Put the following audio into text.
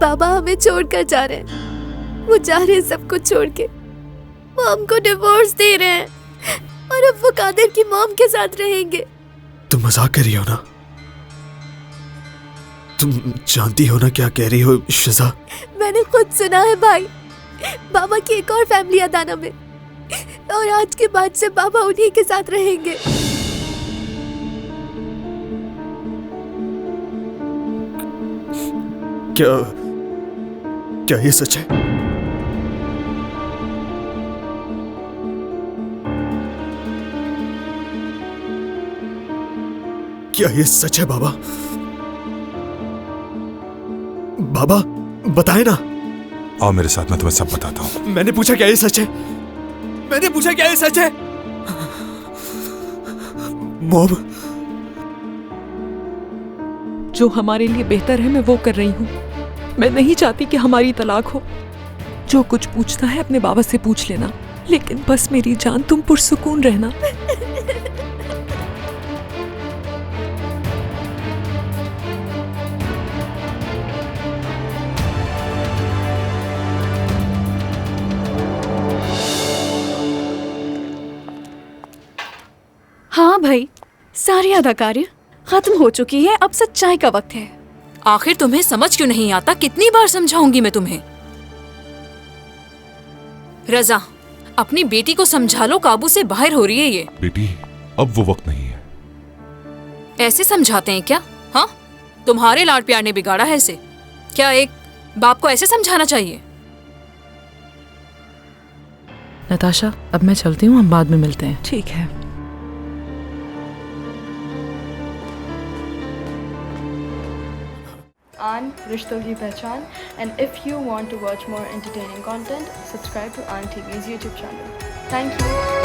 बाबा हमें छोड़कर जा रहे हैं। वो जा रहे हैं सब कुछ छोड़ के। वो हमको डिवोर्स दे रहे हैं और अब वो कादिर की मॉम के साथ रहेंगे। तुम मजाक कर रही हो ना? तुम जानती हो ना क्या कह रही हो शिजा? मैंने खुद सुना है भाई, बाबा की एक और फैमिली अदाना में, और आज के बाद से बाबा उन्हीं के साथ रहेंगे। क्या ये सच है? क्या ये सच है बाबा? बाबा बताए ना। आओ मेरे साथ, मैं तुम्हें सब बताता हूँ। मैंने पूछा क्या ये सच है? मैंने पूछा क्या ये सच है? मॉम, जो हमारे लिए बेहतर है मैं वो कर रही हूँ। मैं नहीं चाहती कि हमारी तलाक हो। जो कुछ पूछना है अपने बाबा से पूछ लेना, लेकिन बस मेरी जान तुम पुरसुकून रहना। हाँ भाई, सारी अदाकारी खत्म हो चुकी है, अब सच्चाई का वक्त है। आखिर तुम्हें समझ क्यों नहीं आता? कितनी बार समझाऊंगी मैं तुम्हें। रजा, अपनी बेटी को समझा लो, काबू से बाहर हो रही है ये। बेटी, अब वो वक्त नहीं है। ऐसे समझाते हैं क्या? हाँ, तुम्हारे लाड प्यार ने बिगाड़ा है इसे। क्या एक बाप को ऐसे समझाना चाहिए? नताशा, अब मैं चलती हूँ, हम बाद में मिलते हैं। ठीक है। आन रिश्तों की पहचान, and if you want to watch more entertaining content, subscribe to Aan TV's YouTube channel. Thank you.